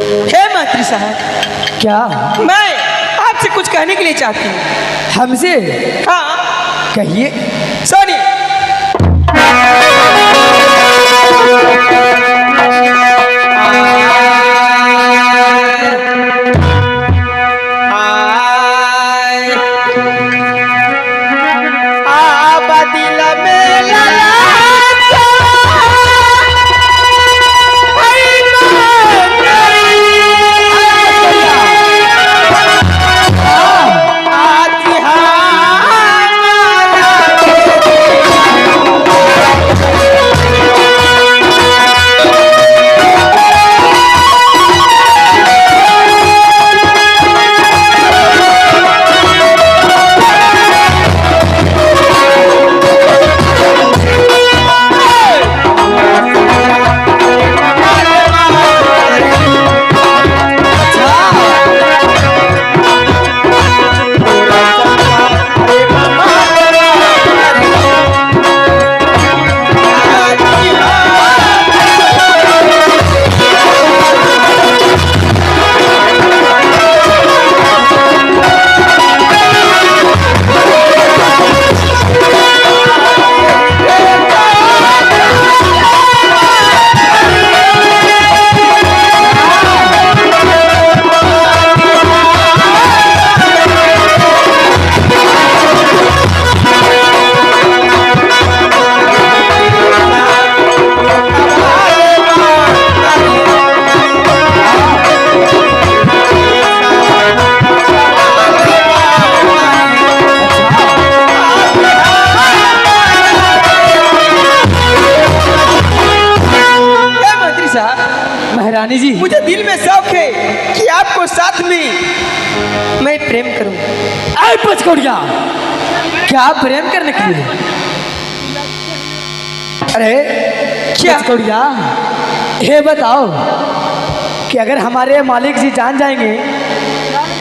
हे मंत्री साहब, क्या? मैं आपसे कुछ कहने के लिए चाहती हूँ। हमसे? हाँ कहिए। सोनी, महारानी जी, मुझे दिल में शौक है कि आपको साथ में मैं प्रेम करूं। आए पचकोड़िया, क्या प्रेम करने के लिए? अरे क्या पचकोड़िया, ये बताओ कि अगर हमारे मालिक जी जान जाएंगे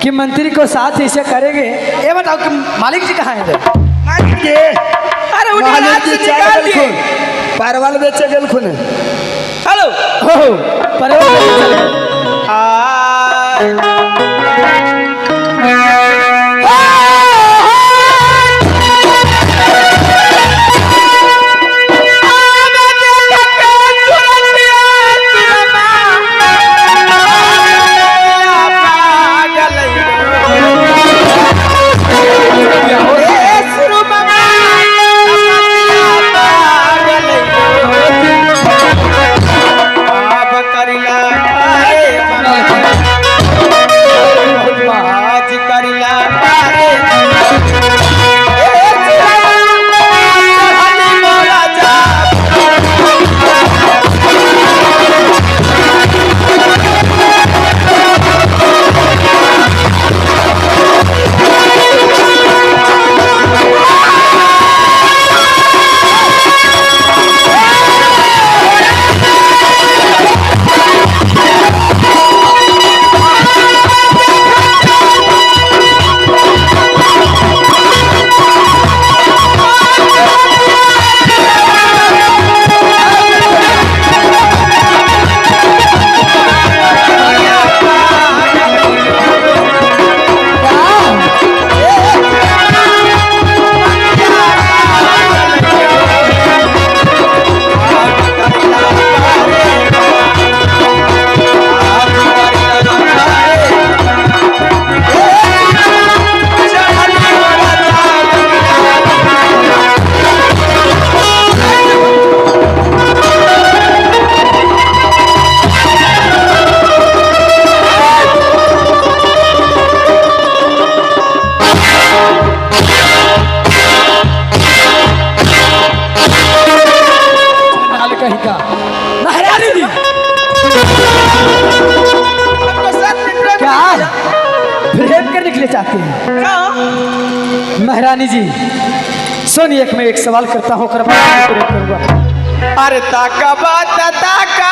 कि मंत्री को साथ ऐसे करेंगे, ये बताओ कि मालिक जी कहाँ हैं? मालिक जी, अरे उन्हें रात से निकाल दिए। परवल बेचे गल खुने। हेलो, हो परवल बेचे गल। चाहते हैं? महारानी जी सुनिए, मैं एक सवाल करता हूँ, करूँगा। अरे ताका बात ताका,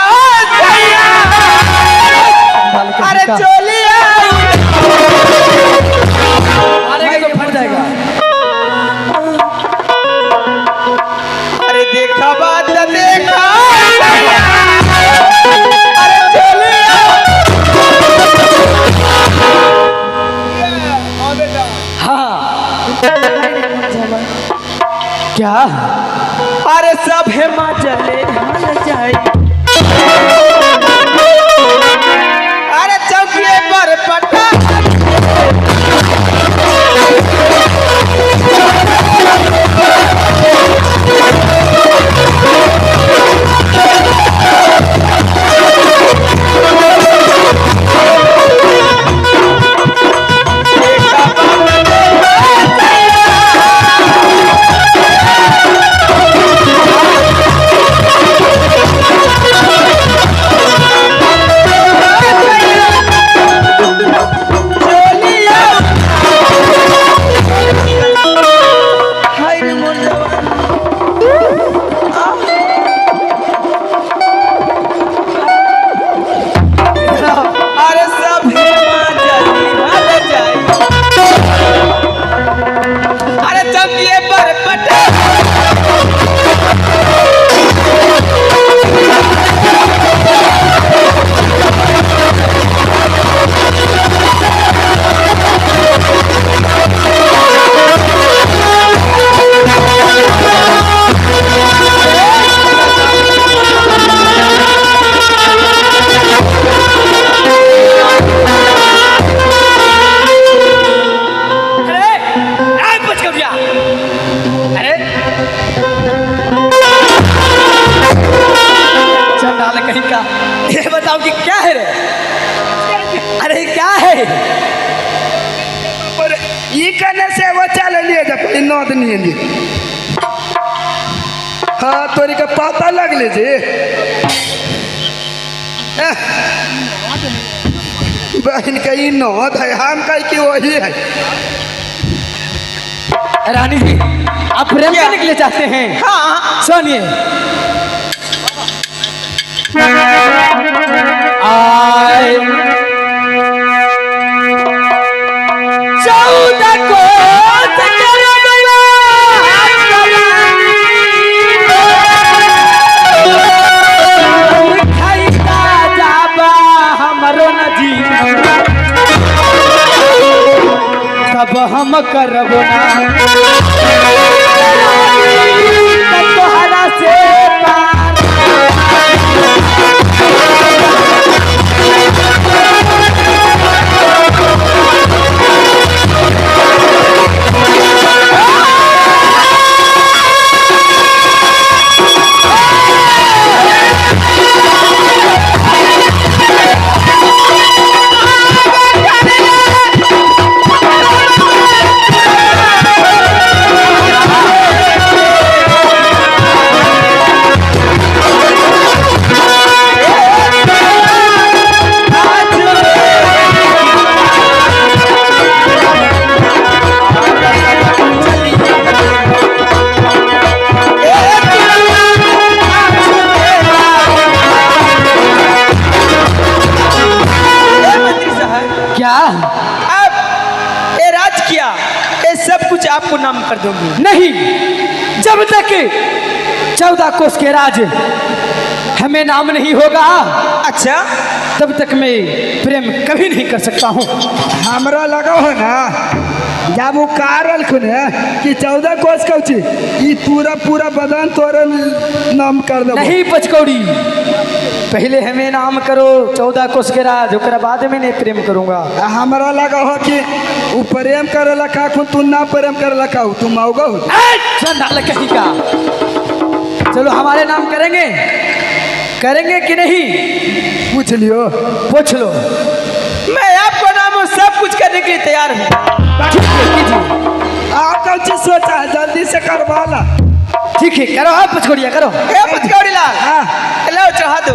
अरे चोलिया, अरे तो फट जाएगा। अरे देखा बात देखा, अरे चोलिया, क्या? अरे सब हिमाचले हाल जाए, अरे चौकिए पर पटा हाँ तोरी का पता लग ले जे बहन का ई नौत है, हम कह की वही है। रानी जी आप प्रेम करने के लिए चाहते हैं? हाँ सुनिए, आए 14 को तब हम करबो ना तोहरा से आपको नाम कर दूंगी। नहीं, जब तक 14 कोस के राज हमें नाम नहीं होगा, अच्छा, तब तक मैं प्रेम कभी नहीं कर सकता हूँ। हमरा लगा हो ना जब वो कारल खुने कि 14 कोस कौची ये पूरा पूरा बदन तोरे नाम कर दो। नहीं पचकौड़ी, पहले हमें नाम करो 14 कोस के राज, उसके बाद में नहीं प्रेम करूंगा। हमरा लगा हो कि वो प्रेम करे लखा खुन तू ना प्रेम करे लखा हो, तुम आओगा हो चंदाल कहीं का। चलो हमारे नाम करेंगे, करेंगे कि नहीं? पूछ लियो, पूछ लो। मैं आपको नाम सब कुछ करने के लिए तैयार हूँ। आप कौन चीज सोचा है, जल्दी से करवा ला। ठीक है, करो आप पचकोड़िया करो। पचकोड़ी लाल, हाँ लो चढ़ा दो।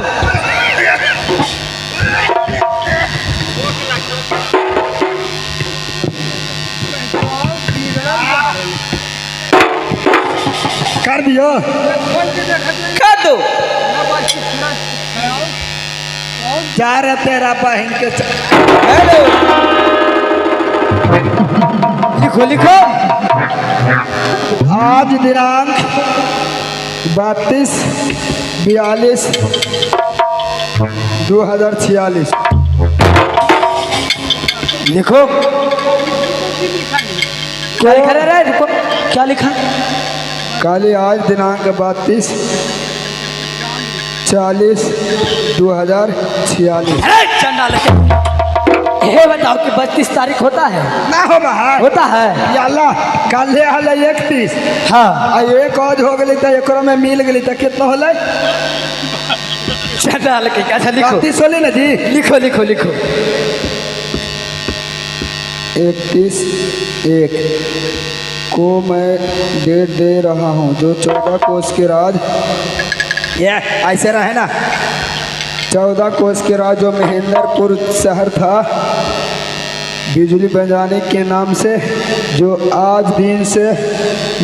कर दियो, कर दो। जा रहा तेरा बहन के हेलो, लिखो लिखो। आज दिनांक 32/42/2046 लिखो। क्या लिखा रहा है? रुको, क्या लिखा? काली आज दिनांक 32/40/2046। अरे चंडाल के ये बताओ कि 32 तारीख होता है? ना हो बाहर होता है। याला कल हल 31। हाँ आ एक आज हो गई तो एक में मिल गई तो कितना होल? चंडाल के अच्छा लिखो 32 होली ना जी। लिखो लिखो लिखो 31/1 को मैं डेट दे रहा हूँ, जो 14 कोस के राज ये ऐसे रहे ना। 14 कोस के राज जो महेंद्रपुर शहर था बिजली बजाने के नाम से, जो आज दिन से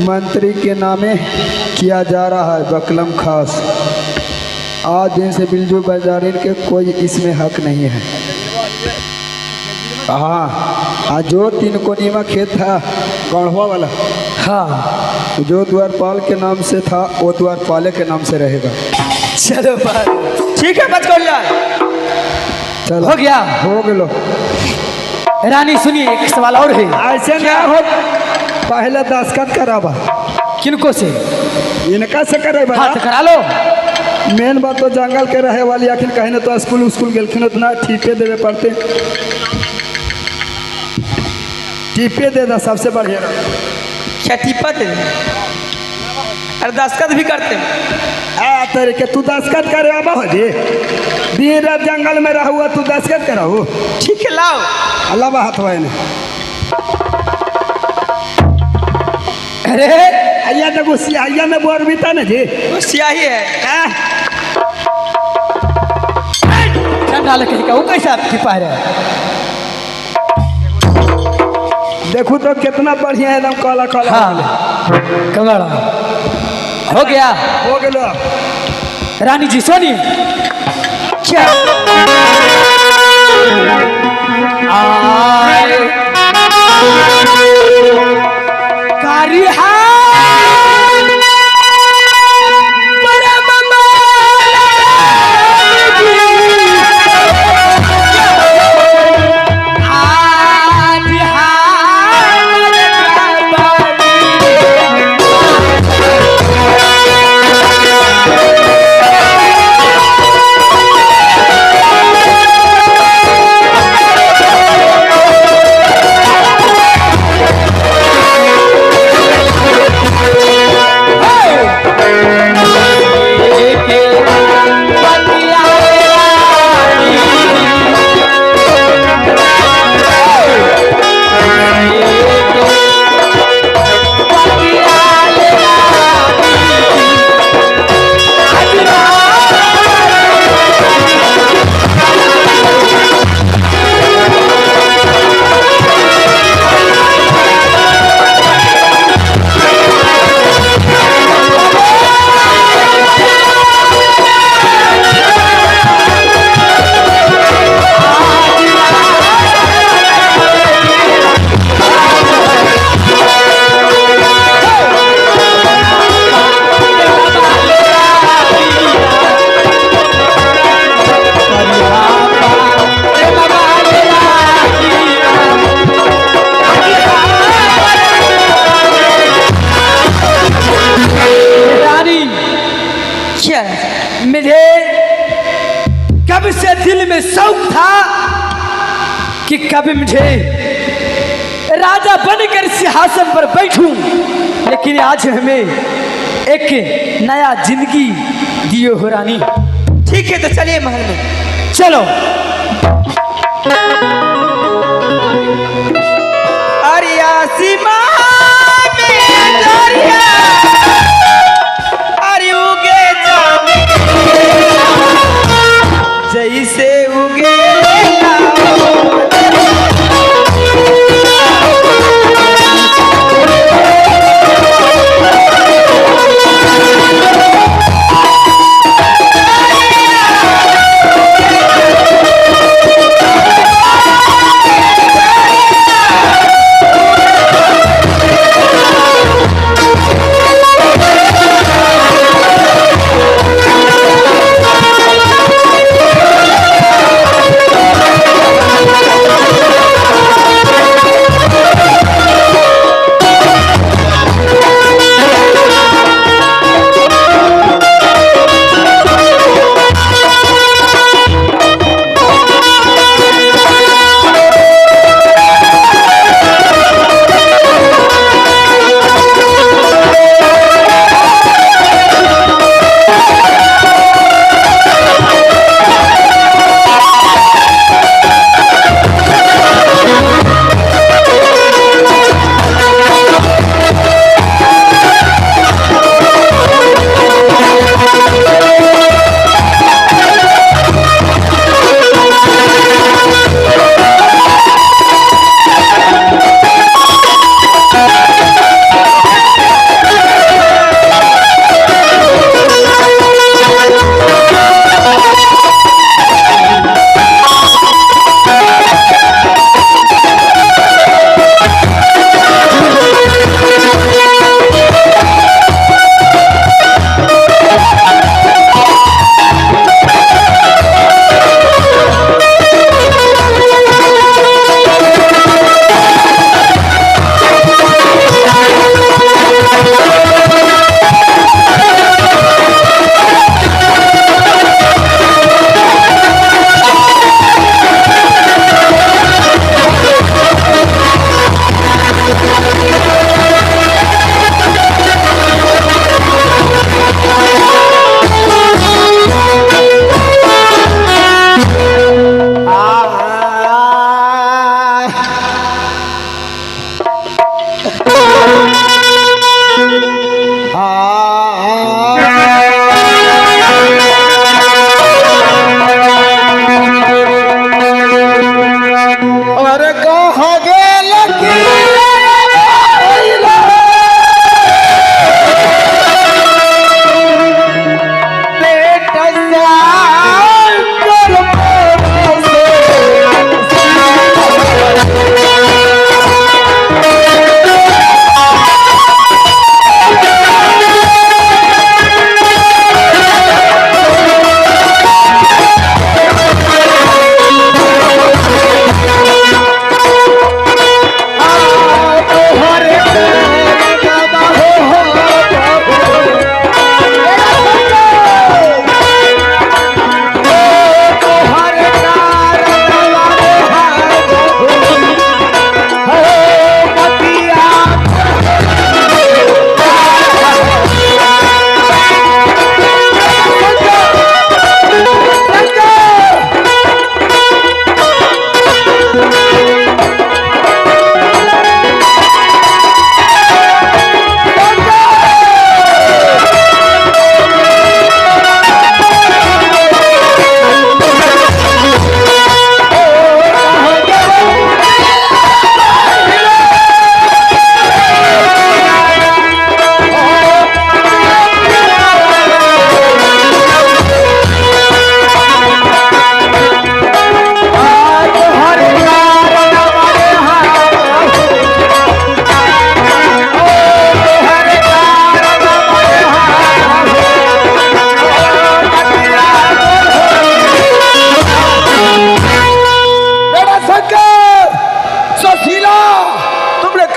मंत्री के नामे किया जा रहा है बकलम खास। आज दिन से बिजली बजाने के कोई इसमें हक नहीं है। हाँ आज जो 3 कोनिया खेत था गढ़वा वाला, हाँ जो द्वारपाल के नाम से था वो द्वारपाले के नाम से रहेगा। चलो बात ठीक है बचकौड़िया। चलो हो गया। हो गलो। रानी सुनिए एक सवाल और है। ऐसे क्या हो, पहले दस्खत कराबा। किनको से? इनका से करे हाँ तो करा लो। मेन बात तो जंगल के रहे वाली आखिर कहीं न तो स्कूल गेलखिन उतना टीपे देवे पड़ते। टीपे दे दा सबसे बढ़िया। क्या टिप्पा दे? अरे दस्खत भी करते हैं। तरीके तू दस्खत करे आबा हो जी। दिन रात जंगल में रहुआ तू दस्खत कराऊ। ठीक है लाओ। अल्लाह हाथ वाई ने। अरे अय्या देखो सियाहिया में बोर बीता ना जी। वो स्याही है। चंडाल के वो कैसा छिपा है? देखो तो कितना बढ़िया है, एकदम काला काला। हाँ कमरा हो गया। हो गया। रानी जी सोनिए क्या आए कारी कि कभी मुझे राजा बनकर सिंहासन पर बैठूं, लेकिन आज हमें एक नया जिंदगी दियो हो रानी। ठीक है तो चलिए महल में। चलो। अरिया सीमा में दरिया, अरे उगे जैसे उगे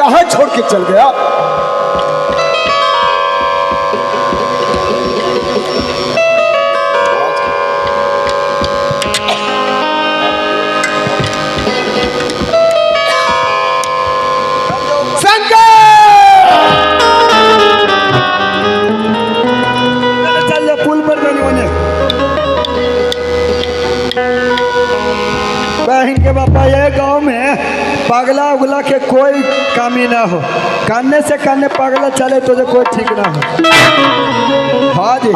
कहाँ छोड़ के चल गया? चल पुल पर बहन के बापा ये गांव में पगला उगला के कोई कमी ना हो। कानने से कानने पगला चले तो जो कोई ठीक ना हो। हाँ जी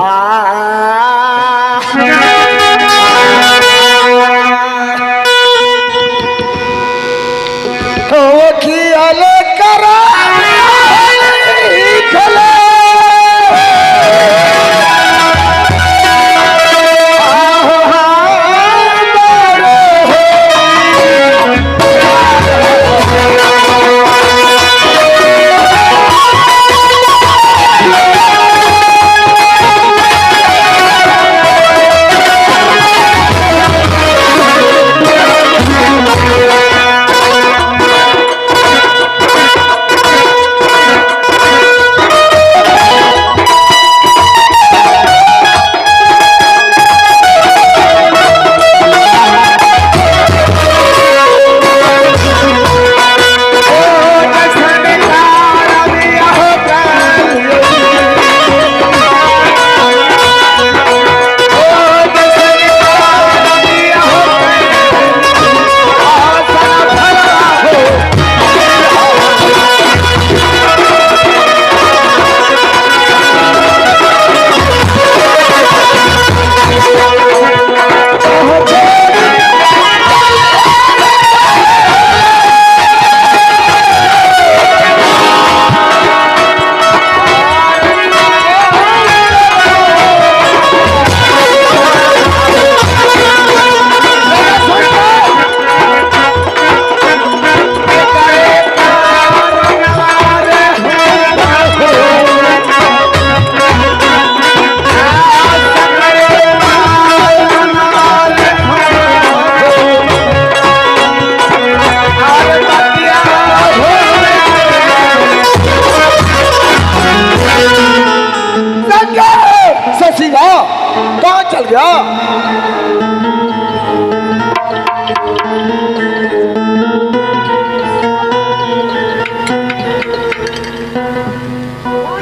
कहाँ चल गया?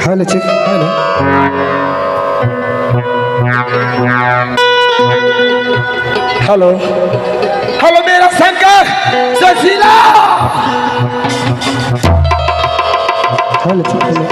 हेलो चिक हेलो हेलो हेलो मेरा शंकर सुशीला हेलो चिक हेलो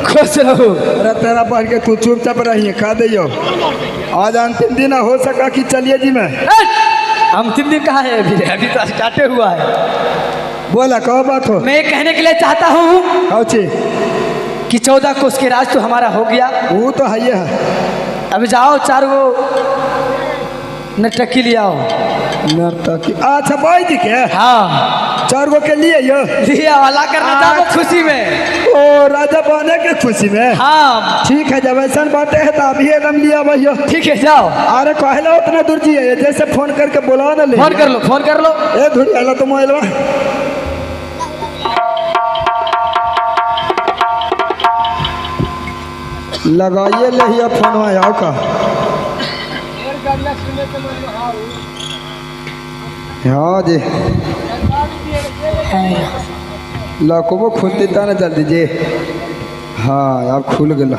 खुश रहो। अरे तेरा पढ़ के तू चुपचाप रही खा दियो। आज अंतिम दिन हो सका कि चलिए जी मैं अंतिम दिन कहाँ है? अभी तो स्टार्टे हुआ है। बोला कहो बात हो। मैं कहने के लिए चाहता हूँ कि 14 कोस के राज तो हमारा हो गया। वो तो है ही है। अभी जाओ 4 गो नर्तकी ले आओ। नर्तकी अच्छा भाई जी के? हाँ 4 गो के लिए यो लिया वाला करना चाहो खुशी में। ओ राजा बने के खुशी में। हाँ ठीक है जब ऐसा बातें है तो अभी एकदम लिया भैया। ठीक है जाओ। अरे कहला उतना दूर जी है जैसे फोन करके बुलाओ ना। ले फोन कर लो फोन कर लो। ए धुरी आला तो मोबाइल लगाइए ले ही फोन आओ का हाँ जी लको खुल देता ना जल्दी जी हाँ अब खुल गया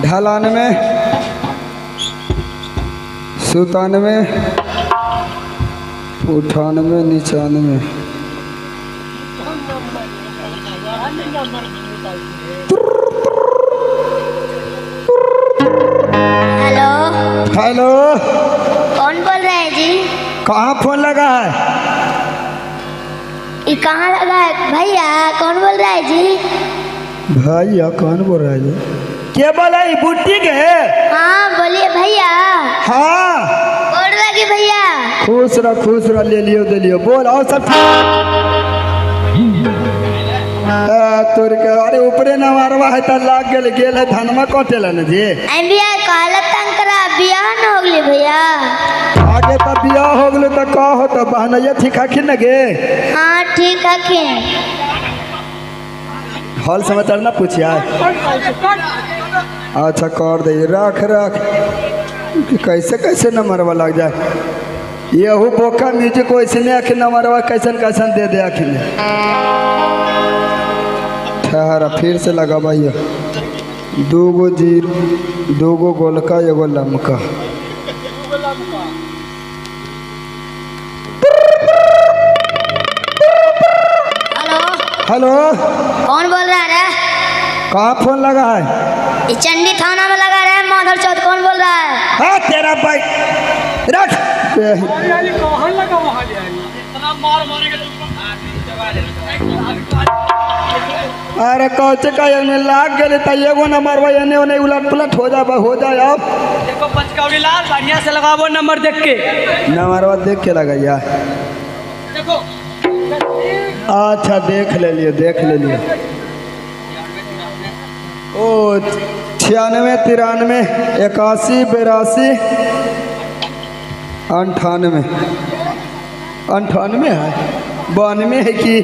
ढलान में 97 98 99 हेलो हेलो कौन बोल रहे हैं जी? कहाँ फोन लगा है ये कहाँ लगा है भैया? कौन बोल रहा है जी? भैया कौन बोल रहा है जी क्या बोला ये बुट्टी के हाँ बोलिए भैया। हाँ बोल रहा कि भैया खुश रह ले लियो दे लियो बोल और सब तोर के अरे ऊपरे न मारवा है त लाग गेल है धनमा कटेला न जी भैया कहला तंकरा बियाह न हो गई भैया। आगे त बियाह हो गेलो त का हो त बहनैया ठीक आखिर न गे हाँ ठीक है। हाल समाचार ना पूछिया अच्छा कर दे रख कैसे नंबरवा लग जाए यहू बोका म्यूजिक वैसे नहीं आखिर नंबरवा कैसन दे दे आखिर ठहरा फिर से लगा भैया 2 गो जीरो 2 गो गोलका एगो लमका हेलो हेलो कौन बोल रहा है? कहाँ फोन लगा है ये चंडी थाना में लगा रहा है माधर चौथ। कौन बोल रहा है? हाँ तेरा भाई रख अरे कौचे का में लाग गए त एगो नंबर भाई एने ओने उलट पुलट हो जाए अब देखो पंचकौड़ी लाल बढ़िया से लगावो नंबर देख के नंबरवा देख के लगाइया अच्छा देख ले लियो ओ 96 93 81 82 98 है 92 है कि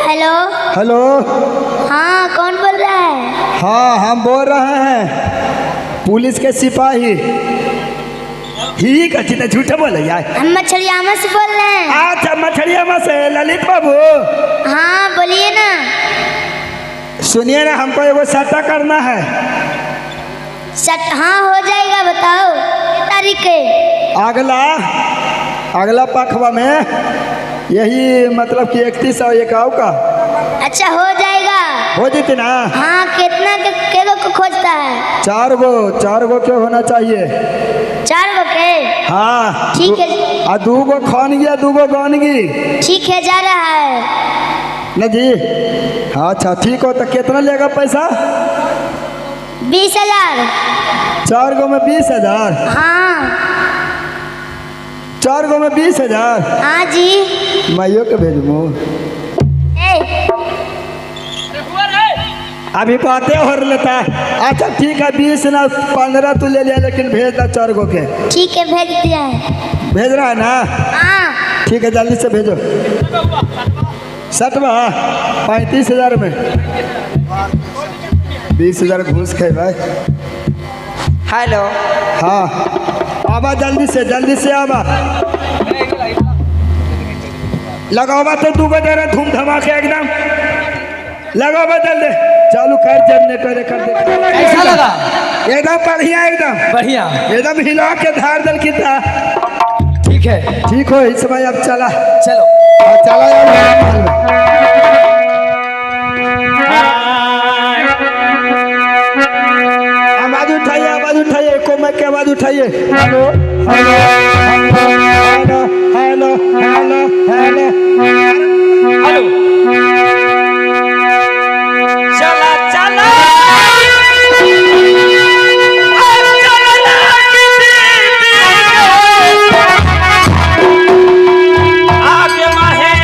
हेलो हेलो हाँ कौन बोल रहा है? हाँ हम बोल रहे हैं पुलिस के सिपाही ठीक है झूठे बोले यार हम मछलियामा से बोल रहे हैं। अच्छा मछलियामा से ललित बाबू हाँ बोलिए ना। सुनिए ना हमको एगो सट्टा करना है हाँ हो जाएगा बताओ किस तारीख के? अगला पखवा में यही मतलब कि 31 और 1 का अच्छा हो जाएगा। हो जीते ना हाँ कितना के को खोजता है? 4 गो क्यों होना चाहिए 4 गो के? हाँ ठीक है। आ 2 गो खानगी 2 गो गानगी ठीक है जा रहा है न जी अच्छा ठीक हो तो कितना लेगा पैसा? 20,000। 4 गो में 20,000 हाँ 4 गो में 20,000 हाँ जी। माइयो के भेजू अभी बातें हो लेता है अच्छा ठीक है 20 ना 15 तू ले लिया लेकिन भेज दा 4 गो के ठीक है भेज दिया है। भेज रहा है ना हाँ ठीक है जल्दी से भेजो सटवा 35,000 में 20,000 घूस खे भाई हेलो हाँ आवा जल्दी से आवा लगावा तो 2 बजे धूम धमाके एकदम लगावा जल्दी चालू कर जनरेटर कर दे कैसा लगा? एकदम बढ़िया एकदम हिला के धार दल की ठीक है ठीक हो इस समय अब चला चलो चला यार आवाज उठाइए कोमल की आवाज उठाइए hello hello hello hello hello hello चला चला आगे माहे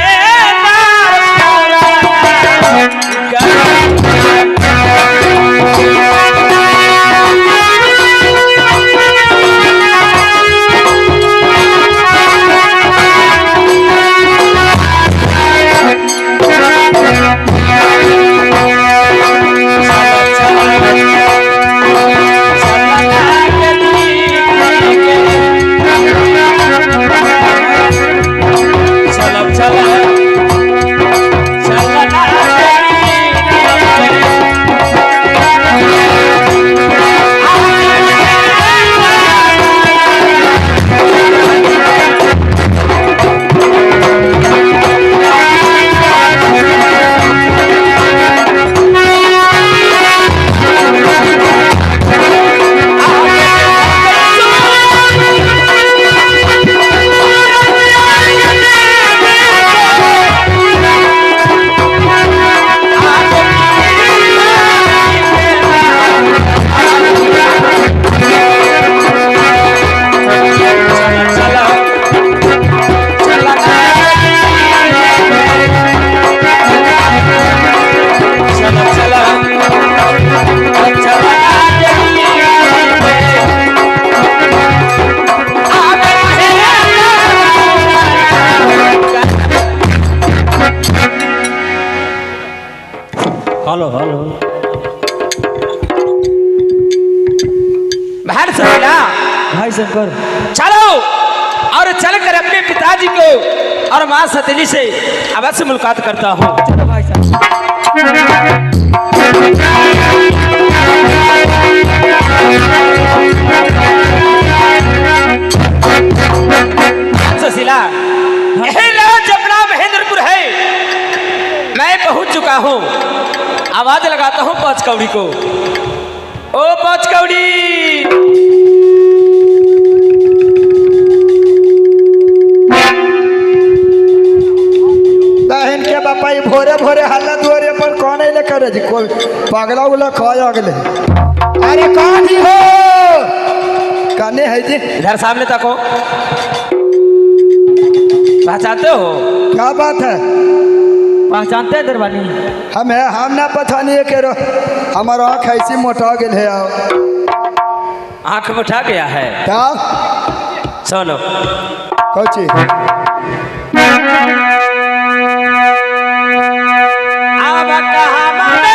हेलो हेलो बाहर सुशीला भाई शंकर चलो और चल कर अपने पिताजी को और माँ सतीली से अवश्य मुलाकात करता हूँ। चलो भाई साहब। सुशीला यही लौज अपना महेंद्रपुर है, मैं पहुंच चुका हूँ। आवाज लगाता हूँ पाँच कौड़ी को। ओ पाँच कौड़ी, बहन के बापा ये भोरे भोरे हल्ला दुआरे पर कौन है ले करे जी कोई पागला उगला खाया अगले। अरे कौन ही हो काने है जी? इधर सामने तको। पहचानते हो? क्या बात है? पहचानते हैं दरबानी? हम ना पहचानिए के रो हमारा आँख ऐसी मोटा गेल है। आओ आंख में उठा गया है। क्या सुनो कौची अब कहाँ माने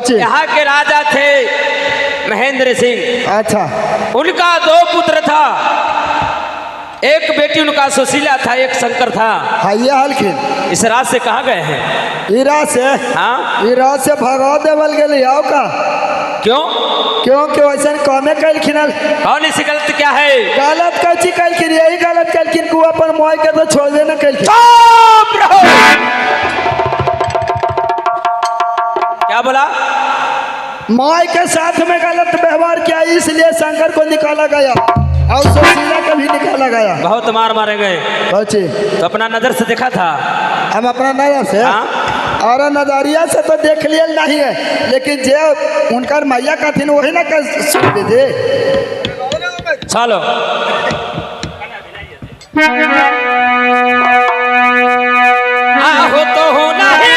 यहाँ के राजा थे महेंद्र सिंह। अच्छा उनका दो पुत्र था, एक बेटी उनका सुशीला था, एक शंकर था। हाँ ये हल्किन इस रात से कहाँ गए हैं? ईरा से हाँ ईरा से भगा देवल गेल आओ का क्यों? क्योंकि वैसे कमे कैलखिन कौन सी गलत क्या है? गलत कैची कैलखिन यही गलत कैलखिन को अपन मोह के तो छोड़ देना कैलखिन। चुप रहो। क्या बोला? माई के साथ में गलत व्यवहार किया इसलिए शंकर को निकाला गया और सुशीला को भी निकाला गया। बहुत मार मारे गए। कौची तो अपना नजर से देखा था? हम अपना नजर से और नजरिया से तो देख लिया नहीं है, लेकिन जो उनका मैया का थी वही ना कर सुन दे। चलो आहो तो हो नहीं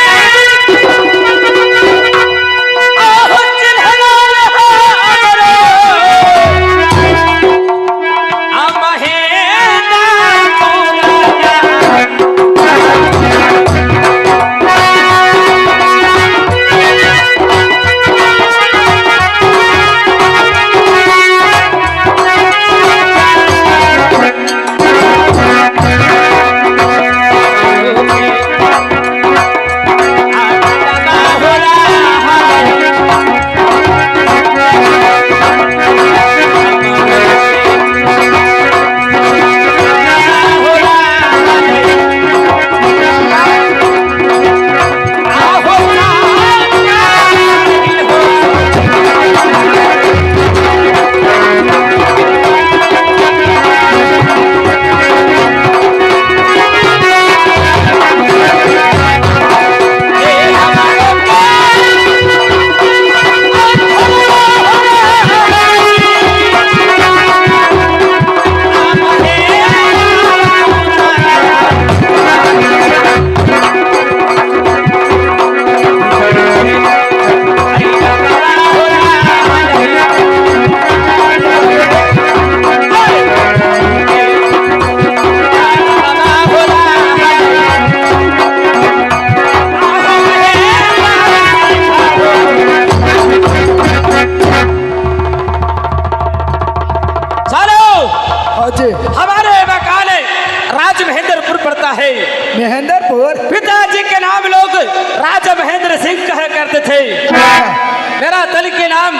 मेरा दल के नाम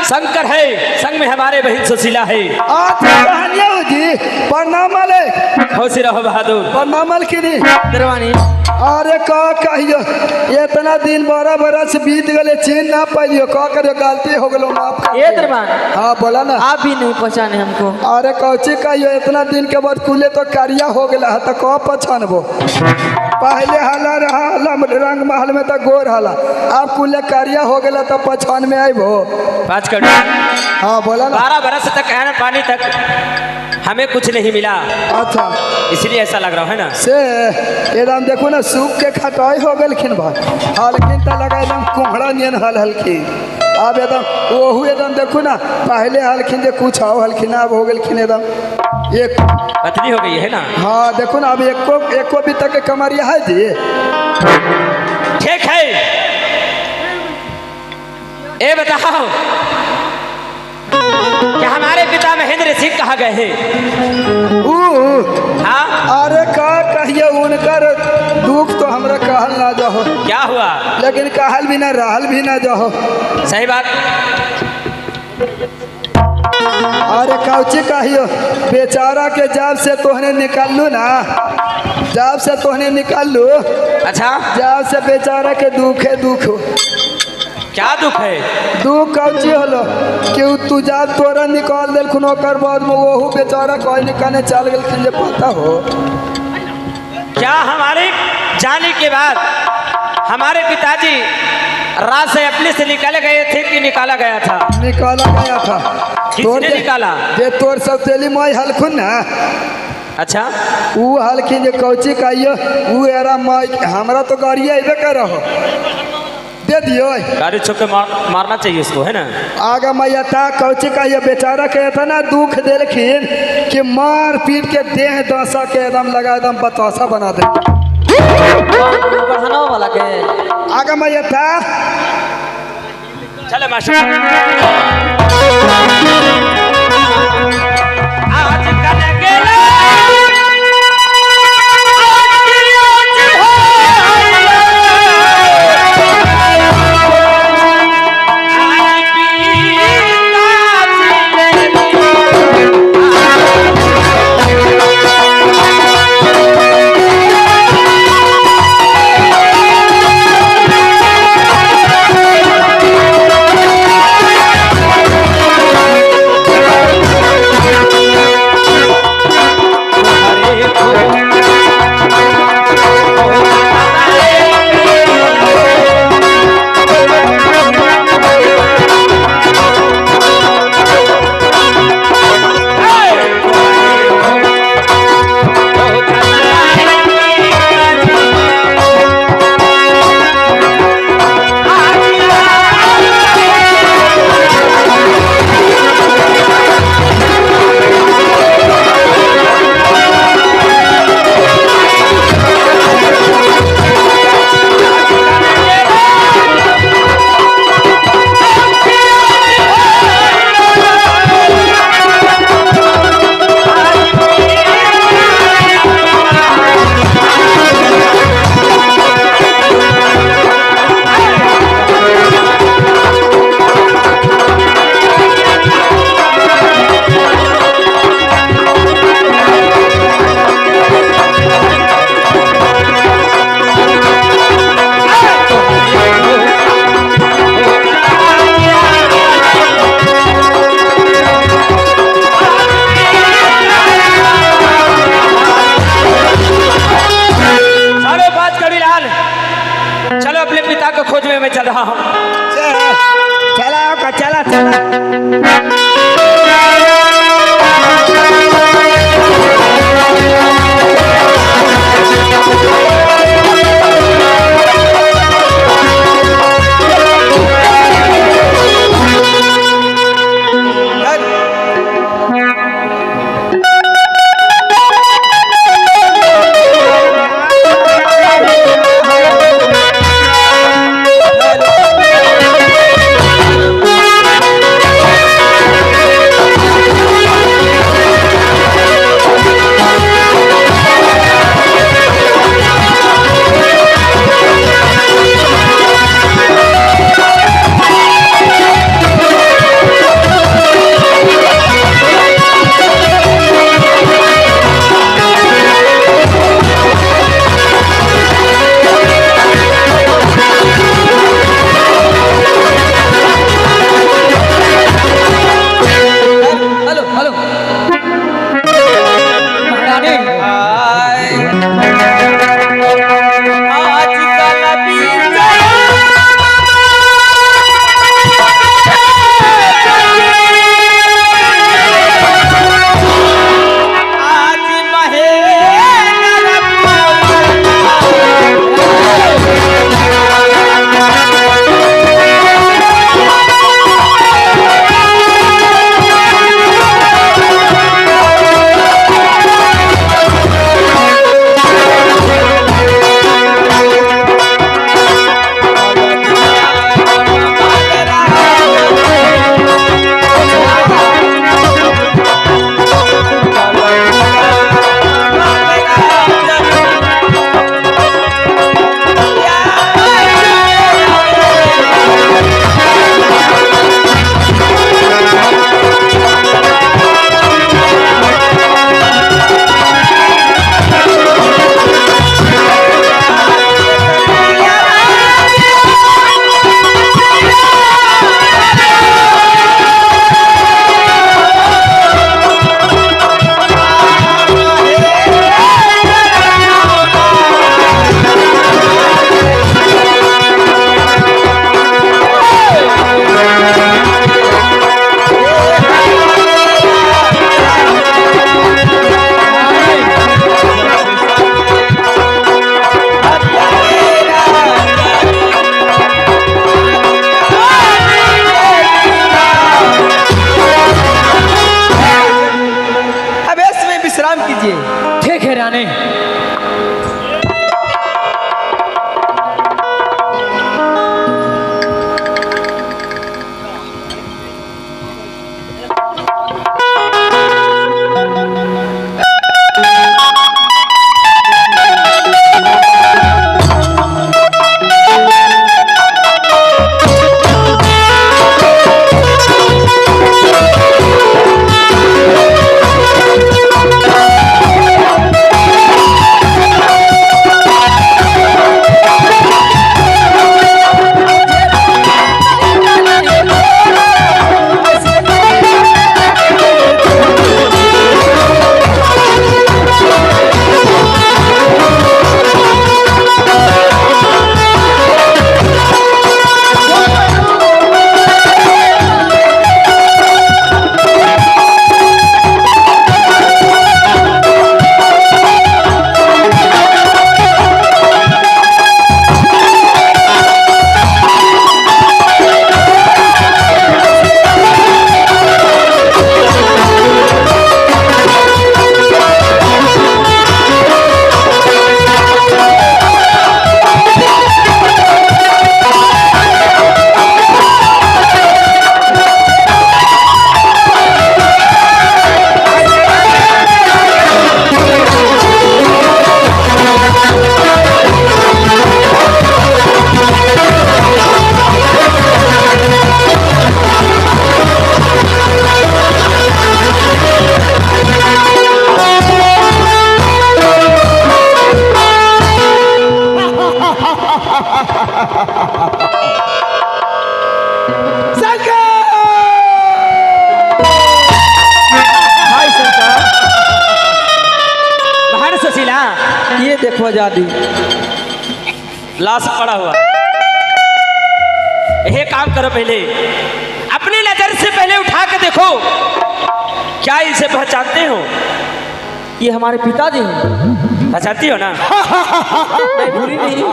शंकर है, संग में हमारे बहन सुशीला है। कहानियाँ हो जी। प्रणाम मालिक। खुश रहो बहादुर। प्रणाम मालकिनी। दरवानी अरे का कहियो, इतना दिन 12 बरस बीत गए, चीन ना पाइयो, का करियो, गलती हो गलो, माफ कर। ये दरबान हाँ बोला ना। आप भी नहीं पहचाने हमको। अरे कौची कहियो, इतना दिन के बाद कुले तो कारिया हो गया है, तो कौ पहचानबो। पहले हाला रहा रंग महल में तो गोर हाला, अब कुले कारिया हो गया तो पहचान में आइबो। पाँच करोड़। हाँ बोला ना। 12 बरस तक खाना पानी तक हमें कुछ नहीं मिला, अच्छा इसलिए ऐसा लग रहा है ना। से एकदम देखो ना, सूख के खटाई हो गलखिन भाई, हल्किन तो लगा एकदम कुम्हड़ा नियन हल्की। अब एकदम वहू एकदम देखो ना, पहले हल्किन जे कुछ आओ हल्किन, अब हो गलखिन एकदम एक पतली हो गई है ना। हाँ देखो ना, अब एको भी तक के कमरिया है जी। ठीक है, ये बताओ क्या हमारे पिता महेंद्र सिंह कहाँ गए हैं? हाँ अरे का कहिए, उनकर दुख तो हमरा कहल ना जाओ। क्या हुआ? लेकिन कहल भी ना रहल भी ना जाओ। सही बात। अरे कौची कहियो, बेचारा के जब से तोहने निकाल लू ना, जब से तोहने निकाल लू, अच्छा जब से बेचारा के दुख है, दुख हो। क्या दुख है? दुख कौची होलो कि तू जब तोरा निकाल दिलखुन, ओकर बाद में वहू बेचारा कोई निकालने चल गलखिन, जे पता हो। क्या हमारे जाने के बाद हमारे पिताजी रात से अपने से निकाले गए थे कि निकाला गया था? निकाला गया था। किसने निकाला? जे तोर सब तेली माई हलखुन ना, अच्छा वो हलखिन जे कौची कहियो, वो एरा माई हमरा तो गाड़िया अबे कर रहो, दे दियो। गाड़ी छुप के मारना चाहिए उसको, है ना। आगा मैया ता कौची कहियो, बेचारा के इतना दुख देलखिन कि मार पीट के देह दशा के एकदम लगा, एकदम बतासा बना दे। बढ़ाना वाला के आगा मैया था। चले मास्टर। आज कल गेले खोज में मैं चल रहा हूँ। चला चला चला। भाई शंकर, बाहर सुशीला ये देखो आजादी। लाश पड़ा हुआ। ये काम करो, पहले अपनी नजर से पहले उठा के देखो, क्या इसे पहचानते हो? ये हमारे पिताजी हैं। पहचानती हो ना? मैं भूली नहीं।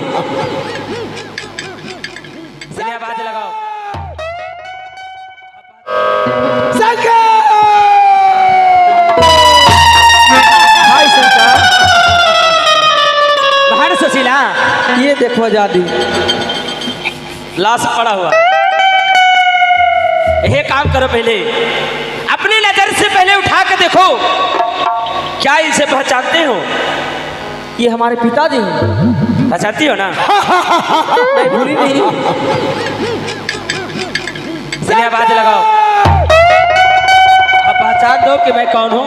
चलिए आवाज लगाओ। भाई शंकर, बाहर सुशीला ये देखो आजादी। लाश पड़ा हुआ। ये काम करो, पहले अपनी नजर से पहले उठा के देखो, क्या इसे पहचानते हो? ये हमारे पिताजी हैं। पहचानती हो ना? मैं भूली नहीं। चलिए आवाज लगाओ। अब पहचान दो कि मैं कौन हूं।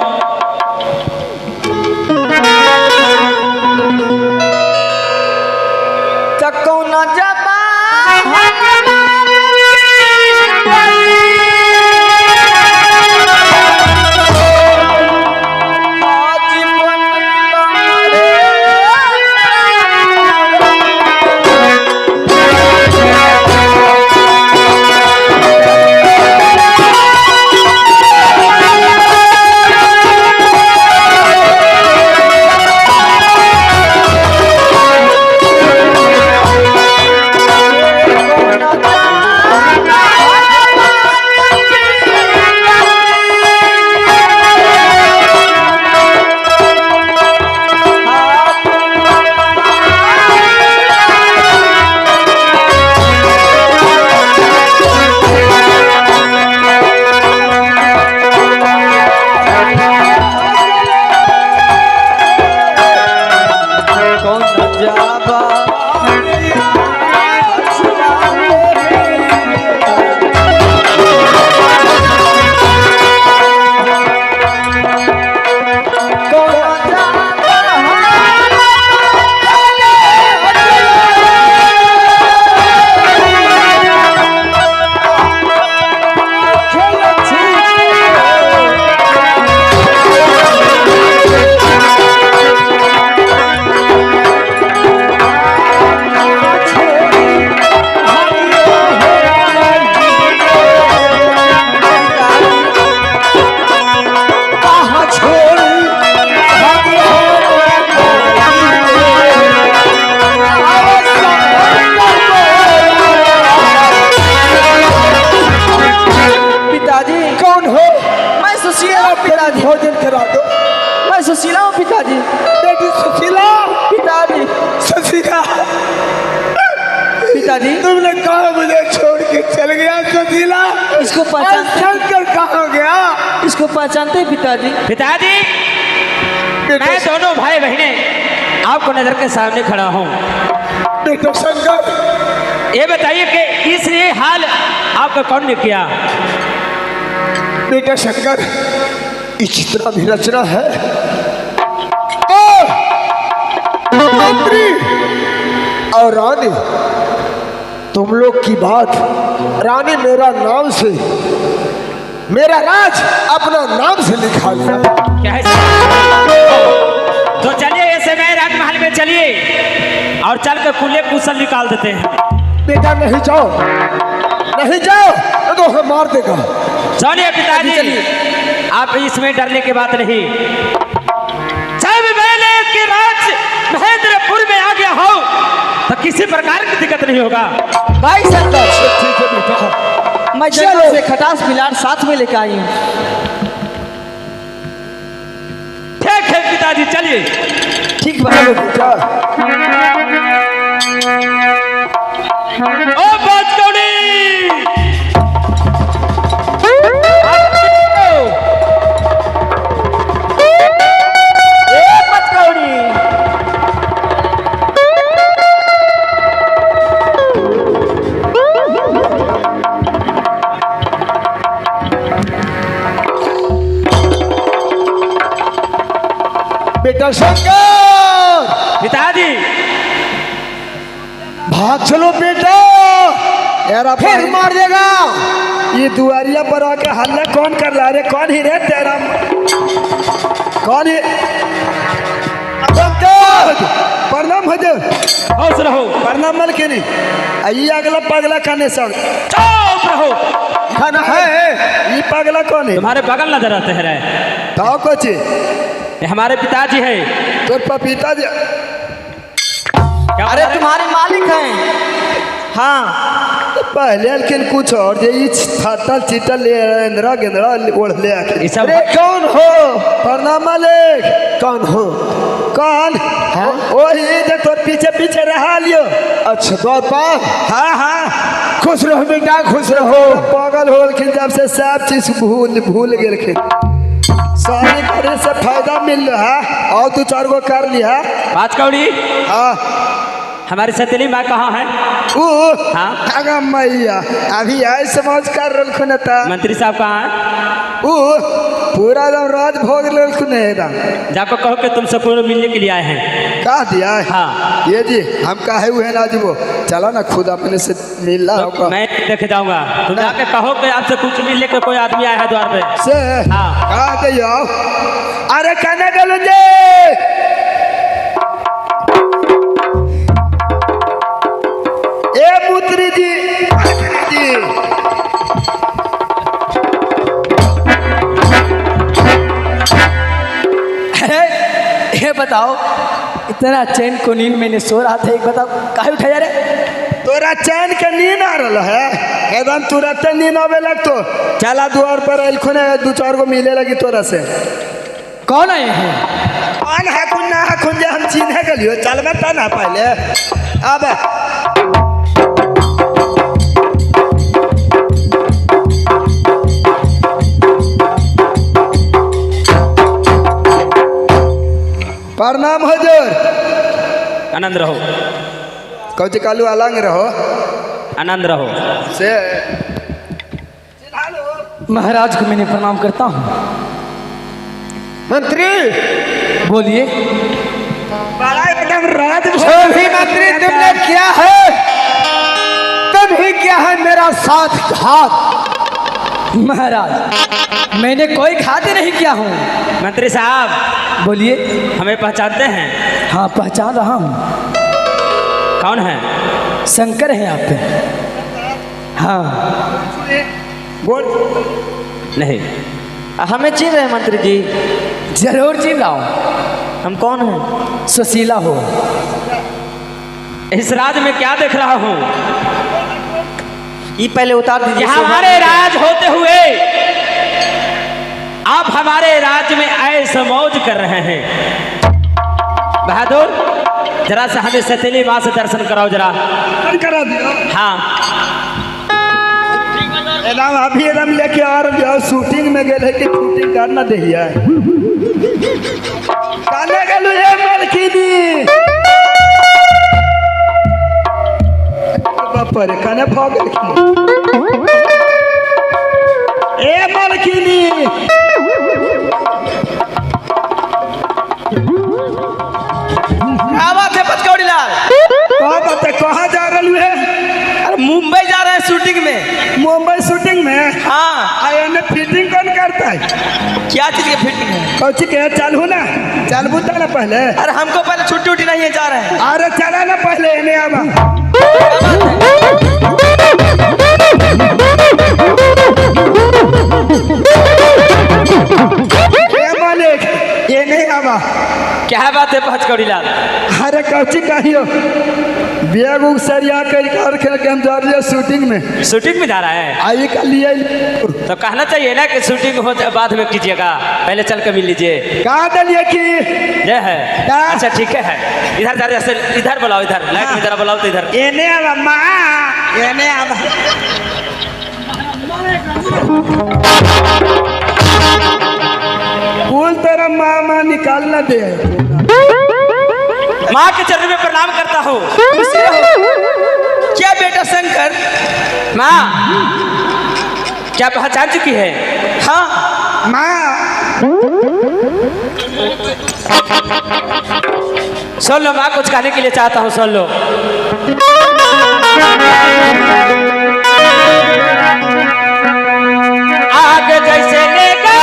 चक्को न जबा भोजन करा दो। मैं सुशीला हूँ पिताजी। बेटी सुशीला। पिताजी। सुशीला पिताजी तुमने कहा मुझे छोड़ के चल गया सुशीला? इसको पहचानते? शंकर कहाँ गया? इसको पहचानते हैं पिताजी? पिताजी मैं दोनों भाई बहने आपको नजर के सामने खड़ा हूँ। बेटा शंकर ये बताइए कि इस ये हाल आपका कौन ने किया? बेटा शंकर इस चित्रा भी रचना है। मंत्री और रानी तुम लोग की बात, रानी मेरा नाम से, मेरा राज अपना नाम से लिखा लिया। क्या है? तो चलिए ऐसे में राजमहल में चलिए और चल कर कुल्ले कुशल निकाल देते हैं। बेटा नहीं जाओ, नहीं जाओ तो हमें मार देगा। चलिए पिताजी चलिए, आप इसमें डरने की बात नहीं। जब मैंने के राज महेंद्रपुर में आ गया हो तो किसी प्रकार की दिक्कत नहीं होगा। भाई शंकर ठीक है बेटा, मैं जंगल से खटास बिलार साथ में लेकर आई हूँ। ठीक है पिताजी चलिए। ठीक है बेटा। ओ बाजकौड़ी बेटा शंकर पिताजी भाग चलो बेटा, यार फिर मार देगा। ये दुआरिया पर आके हल्ला कौन कर रहा है? कौन ही रे तेरा? कौन ही? प्रणाम हजूर। होश रहो। प्रणाम मलकिनी। ये अगला पगला खाने सब चुप रहो। खाना है। ये पगला कौन है? तुम्हारे बगल नजर आते हैं रे। तो कुछ ये हमारे पिताजी है। तो पपीता जी। अरे तुम्हारे मालिक हैं। हाँ पहले लेकिन कुछ और ये छातल चीटल ले इंद्रा गेंद्रा ओढ़ ले आके। ये सब अरे कौन हो? प्रणाम मालिक। कौन हो? कौन? वही जो तो पीछे पीछे रहा लियो। अच्छा गोपाल। हाँ हाँ खुश रहो बेटा, खुश रहो। पागल हो लेकिन जब से सब चीज भूल गए। सारी करे से फायदा मिल रहा है और तू 4 गो कर लिया। 5 कौड़ी। हाँ हमारी सतीली माँ कहाँ है? हाँ अगा मैया अभी आई समझ कर रखुन था। मंत्री साहब कहाँ है? पूरा एकदम राज भोग रखुन एकदम। जाको कहो कि तुम सबको मिलने के लिए आए हैं। कहा दिया है? हाँ ये जी हम काहे हुए ना जी वो चला ना खुद अपने से मिल रहा होगा। मैं देख जाऊंगा। तुम जाके कहो कि आपसे कुछ मिलने को कोई आदमी आया है द्वार पे से। हाँ कहा दे आओ। अरे कहने गलू जी ए पुत्री जी ये बताओ इतना चैन को नींद मैंने सो रहा था, एक बताओ काहे उठाया रे? तोरा चैन के नींद आ रहा है एकदम तुरंत नींद आवे लग तो चला द्वार पर अलखुने 2-4 गो मिले लगी तोरा से। कौन आए हैं? कौन है कुन ना है कुन जे हम चिन्ह गलियो चल में ता ना पहले अब प्रणाम हजूर। आनंद रहो। कौच कालू अलंग रहो। आनंद रहो से महाराज को मैंने प्रणाम करता हूँ। मंत्री बोलिए। बड़ा एकदम राज भी मंत्री तुमने किया है, तभी क्या है मेरा साथ घात। महाराज मैंने कोई घात नहीं किया हूँ। मंत्री साहब बोलिए। हमें पहचानते हैं? हाँ पहचान रहा हूँ। कौन है? शंकर है आप पे? हाँ बोल नहीं। हमें चिन्ह रहे मंत्री जी? जरूर चिन्ह रहा हूँ। हम कौन हैं? सुशीला हो। इस राज में क्या देख रहा हूँ? ये पहले उतार दीजिए। यहाँ हमारे राज होते हुए आप हमारे राज्य में ऐसे मौज कर रहे हैं। बहादुर जरा सा हमें सतीली माँ से दर्शन कराओ जरा। करा दियो। हाँ एकदम अभी एकदम लेके आ रहे हो शूटिंग में गए कि शूटिंग करना दिया काने गलू ये मलकिनी बाप रे काने भाग ए मलकिनी क्या बात है पचकौड़ी लाल? कहाँ बात है? कहाँ जा रहे है? अरे मुंबई जा रहे हैं शूटिंग में। मुंबई शूटिंग में? हाँ। आये ने फिटिंग कौन करता है? क्या चीज की फिटिंग है? कौची के चालू ना चालू था ना पहले। अरे हमको पहले छुट्टी उठी नहीं है, जा रहे हैं। अरे चला ना पहले इन्हें आवा। मालिक ये नहीं आवा। क्या बात है पचकौड़ी लाल? अरे कौची कहियो बैग उग सरिया कर के हम जा रहे हैं शूटिंग में। शूटिंग में जा रहा है? आई का लिए तो कहना चाहिए ना कि शूटिंग हो बाद में कीजिएगा, पहले चल कर मिल लीजिए। कहा दलिए कि ये है? क्या? अच्छा ठीक है। इधर जा रहे, इधर बुलाओ, इधर लाइट में जरा बुलाओ तो इधर। ये नहीं आवा माँ, ये नहीं आवा। बोल तेरा मामा निकालना दे। माँ के चरण में प्रणाम करता हूँ। क्या बेटा शंकर? माँ क्या पहचान चुकी है? हाँ माँ सुन लो, माँ कुछ कहने के लिए चाहता हूँ, सुन लो। आग जैसे लेगा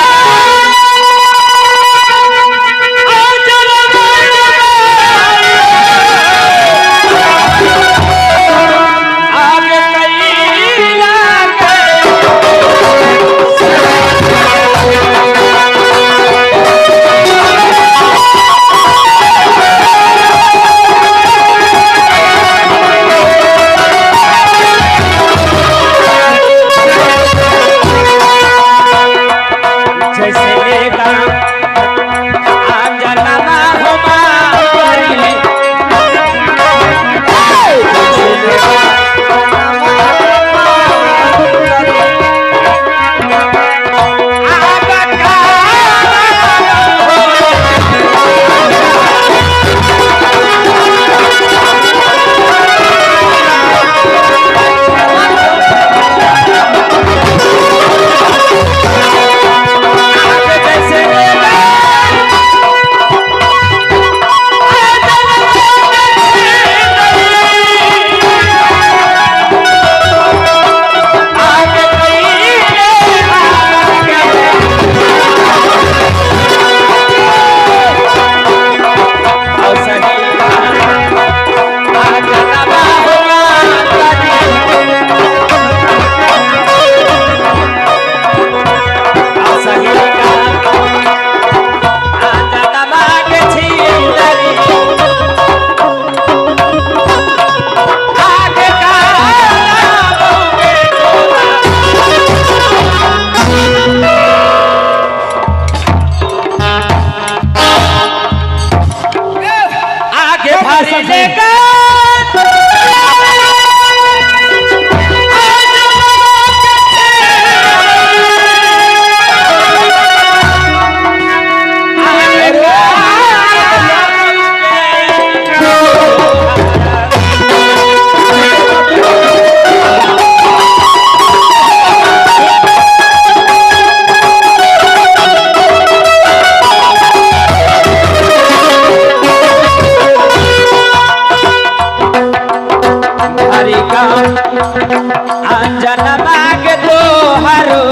अंजन मांग तो हरो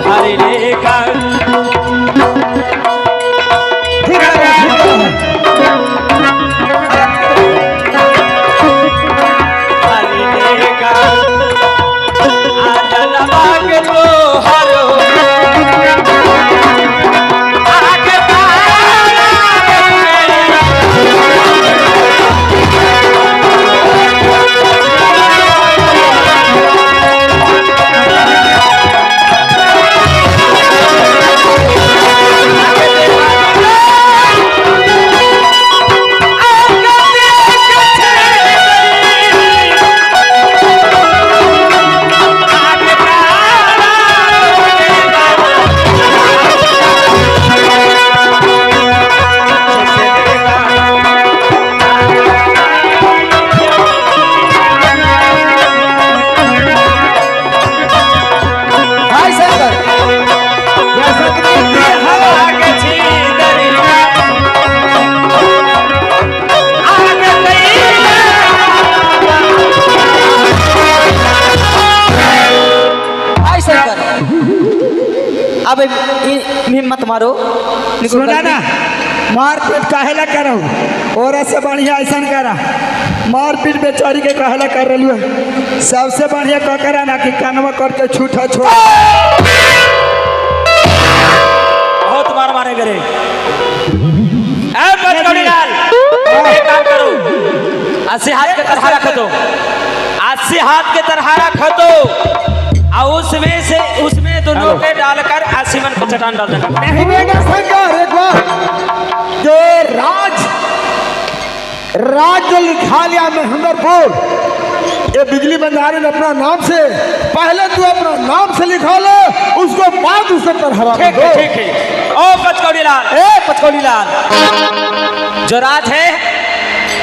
हरि लेखा हरि लेखा अंजन मांग तो हरो अब हिम्मत मारो सुना ना मारपीट काहेला करो औरत से बढ़िया ऐसा करा मारपीट बेचारी के काहेला कर रही है सबसे बढ़िया का करा ना कि कानवा करके छूटा छोड़ बहुत मार मारे करे एक काम करो 80 हाथ के तरह रख दो 80 हाथ के तरह रख दो और उसमें दोनों के डालकर आसिमन को चट्टान डाल देना नहीं देगा शंकर एक बार जो राज जो लिखा लिया महेंद्रपुर ये बिजली बंजारे ने अपना नाम से पहले तू अपना नाम से लिखा लो उसको बाद उसे पर हवा ठीक है ओ पचकौड़ी लाल जो राज है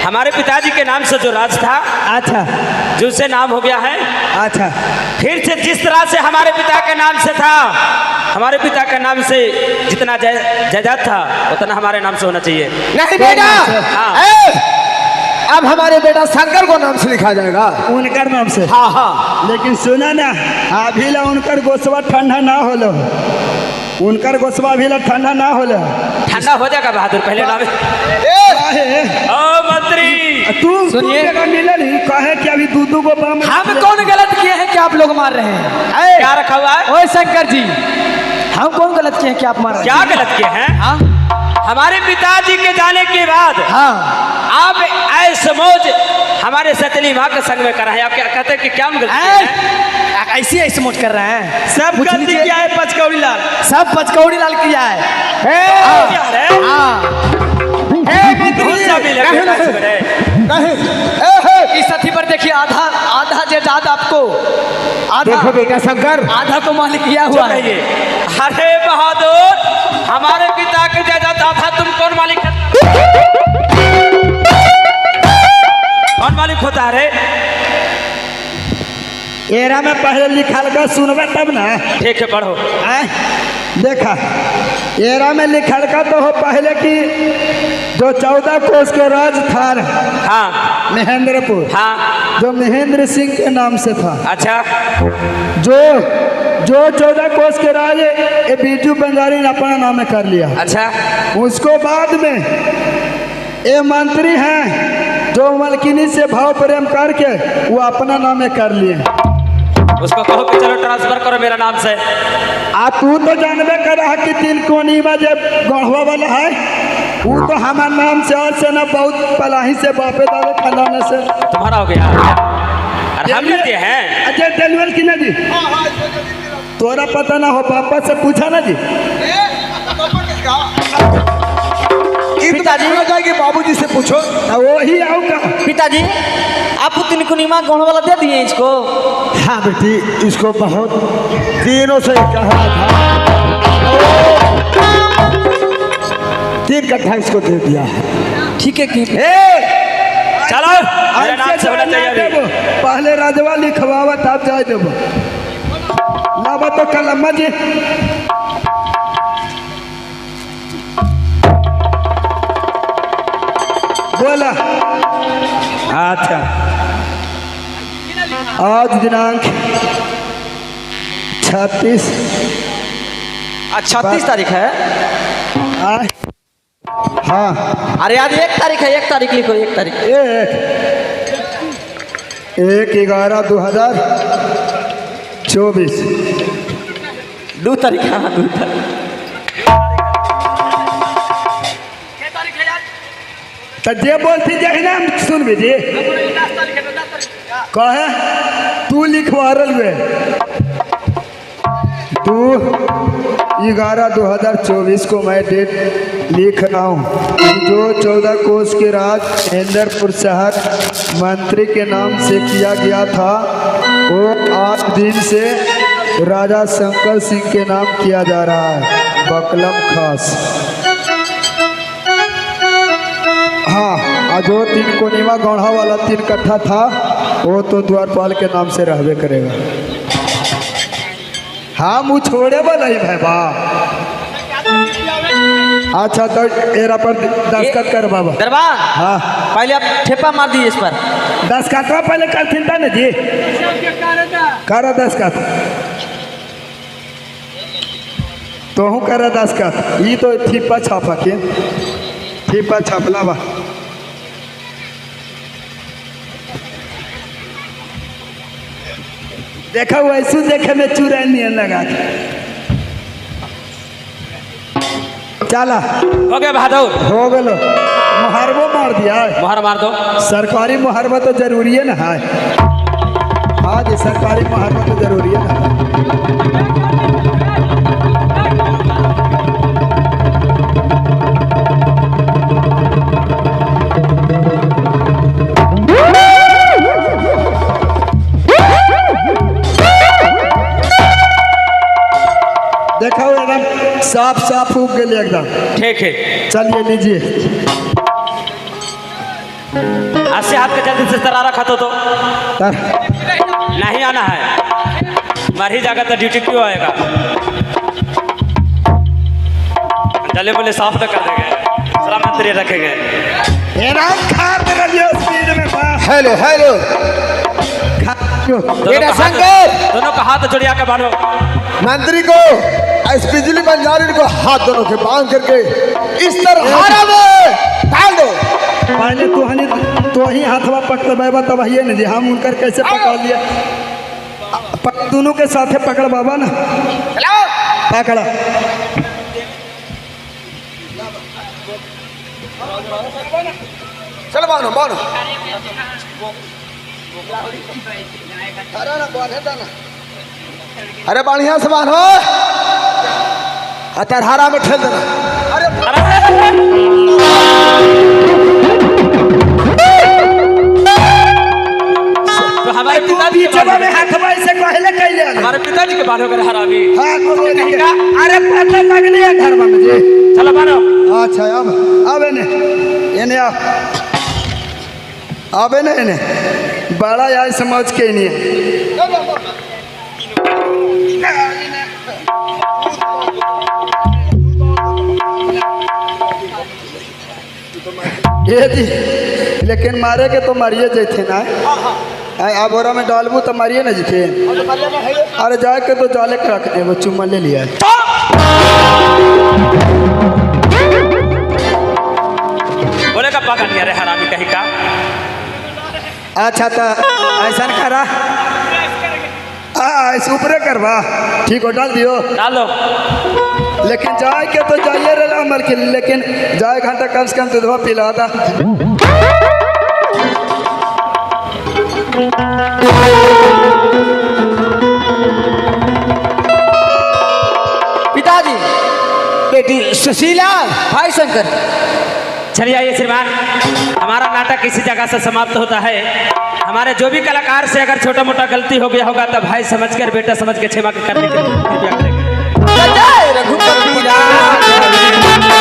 हमारे पिताजी के नाम से जो राज था अच्छा जो से नाम हो गया है अच्छा फिर से जिस तरह से हमारे पिता के नाम से था हमारे पिता के नाम से जितना जायदाद था उतना हमारे नाम से होना चाहिए नहीं बेटा अब हमारे बेटा शंकर को नाम से लिखा जाएगा। उनकर नाम से। हाँ हाँ। लेकिन सुना ना, अभी ला उनकर गोसवा ठंडा ना होलो, उनकर गोसवा अभी ला ठंडा ना होलो। ठंडा हो जाएगा बहादुर, पहले नाम काहे? ओ मंत्री तू सुनिए। जगह मिला नहीं, कहे कि अभी दूधू को बाम हम कौन गलत किए हैं कि आप लोग मार रहे हैं? क्या रखा हुआ है? ओए शंकर जी, हम कौन गलत किए हैं कि आप मार रहे हैं? क्या गलत किए हैं? हाँ हमारे पिताजी के जाने के बाद हाँ। आप ऐसे मौज हमारे सतली माँ के संग में कर रहे हैं। आप क्या कहते हैं कि क्या हम गलत किए हैं? ऐसी ऐसी मोट कर रहे हैं। सब पूछ गलती लीजिए। किया है पचकौड़ी लाल। सब पचकौड़ी लाल किया है। क्या है? हाँ। कौन सा बिल है बेटा इसमें रे? इस साथी पर देखिए, आधा आधा जायदाद आपको, आधा देखो बेटा शंकर, आधा को मालिक किया हुआ है। रहिए। अरे बहादुर, हमारे पिता के जायदाद आधा तुम कौन मालिक है? कौन मालिक होता है रे? एरा में पहले लिखल का सुनबे तब ना। ठीक है, पढ़ो। देखा, एरा में लिखल का तो हो पहले की जो 14 कोस के राज था हाँ महेंद्रपुर, हाँ। जो महेंद्र सिंह के नाम से था। अच्छा, जो 14 कोस के राज ये बीजू बंजारी ने अपना नाम कर लिया। अच्छा। उसको बाद में ये मंत्री हैं जो मलकिनी से भाव प्रेम करके वो अपना नाम कर लिए। उसको कहो कि चलो ट्रांसफर करो मेरा नाम से। आ तू तो जानबे करा कि तीन कोनी में जब गढ़वा वाला है, वो तो हमारे नाम से और से ना बहुत पलाही से बापे दादे खानदान से। तुम्हारा हो गया। अरे हम लेते हैं। अजय दिलवर की ना जी, तोरा पता ना हो, पापा से पूछा ना जी। पिताजी जाएगी बाबूजी से पूछो। वही आओ का। पिताजी, आप तीन कुनीमा गौड़ वाला दे दिए इसको। हाँ बेटी, इसको बहुत दिनों से कहा था, 3 कट्ठा इसको दे दिया है। ठीक है कि चलो मेरा नाम से होना चाहिए अभी। पहले राजवा लिखवावा तब जाए देबो। लावा तो कलम्मा जी। बोला। अच्छा, आज दिनांक 36 36 तारीख है। हाँ, अरे यार 1 तारीख है, 1 तारीख लिखो, 1 तारीख। 1/11/2024। 2 तारीख है। हाँ, 2 तारीख। तो जे बोलती जाए ना सुन जी, कहे तू लिखवा रहे 2/11/2024 को मैं डेट लिख रहा हूँ। जो 14 कोस के राज महेंद्रपुर शहर मंत्री के नाम से किया गया था, वो आज दिन से राजा शंकर सिंह के नाम किया जा रहा है, बकलम खास। हाँ, जो 3 कोनीमा गौढ़ा वाला 3 कट्ठा था, वो तो द्वारपाल के नाम से रहबे करेगा। हाँ, मुँह छोड़े वाला ही भाई बा। अच्छा, तो एरा पर दस्तखत कर बाबा। दरबार, हाँ, पहले आप ठेपा मार दीजिए इस पर। दस्तखत पहले करथिन था ना जी। करा दस्तखत, तो हूँ करा दस्तखत। ये तो ठिप्पा छापा के, ठिप्पा छापला बा। देखा वैसू देखे में चुड़ैल नहीं लगा। चला हो गया बहादुर, हो गलो। मुहरबो मार दिया। मोहर मार दो। सरकारी मुहरबा तो जरूरी है ना है। हाँ जी, सरकारी मुहरबा तो जरूरी है ना। देखो एकदम साफ साफ उग गए एकदम। ठीक है, चलिए लीजिए। ऐसे हाथ के जल्दी से तरारा खा तो नहीं आना है। मर ही जाएगा तो ड्यूटी क्यों आएगा? जले बोले साफ तो कर देंगे, सारा मंत्री रखेंगे। इनाम खा दे रही हो स्पीड में वाह हेलो हेलो बेटा शंकर, दोनों का हाथ जोड़िया के बांधो। मंत्री को इस बिजली बंजारी को हाथ दोनों के बांध करके इस तरह हारा में डाल दो। पहले तो ही हाथवा पकड़ बाबा तब ही नहीं हम उनकर कैसे पकड़ लिया। दोनों के साथे पकड़ बाबा ना, पकड़ा। चलो बानो बानो। अरे बढ़िया से बांधो, हथरहारा में ठेल देना। तो हमारे पिताजी के चलो में हाथवा ऐसे कहले कैले हमारे पिताजी के बांधो कर हरामी। हाँ अरे पता लग लिया घर में मुझे। चलो बांधो। अच्छा अब इन्हें अब इन्हें बड़ा यार समझ के नहीं ये जी, लेकिन मारे के तो मारिए जैथे ना। आबोरा में डालबू तो मारिए ना जीते। अरे जाए के तो जाले के रखने वो चुम्मा ले लिया। बोलेगा पागल नहीं, अरे हरामी कहीं का। अच्छा तो ऐसा करा ऐसे ऊपरे करवा, ठीक हो डाल दियो। डालो। लेकिन जाए के तो जाइए रे मर के, लेकिन जाए घंटा कम से कम दूधवा पिला था। पिताजी, बेटी सुशीला, भाई शंकर। चलिए आइए श्रीमान, हमारा नाटक इसी जगह से समाप्त होता है। हमारे जो भी कलाकार से अगर छोटा मोटा गलती हो गया होगा तो भाई समझकर, बेटा समझ के क्षमा करने के लिए कृपया करेंगे। रघुपति राम।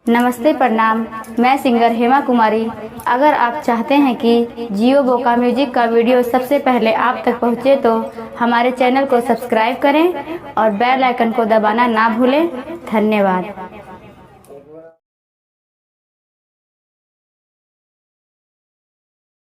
नमस्ते प्रणाम, मैं सिंगर हेमा कुमारी। अगर आप चाहते हैं कि जियो बोका म्यूजिक का वीडियो सबसे पहले आप तक पहुंचे तो हमारे चैनल को सब्सक्राइब करें और बेल आइकन को दबाना ना भूलें। धन्यवाद।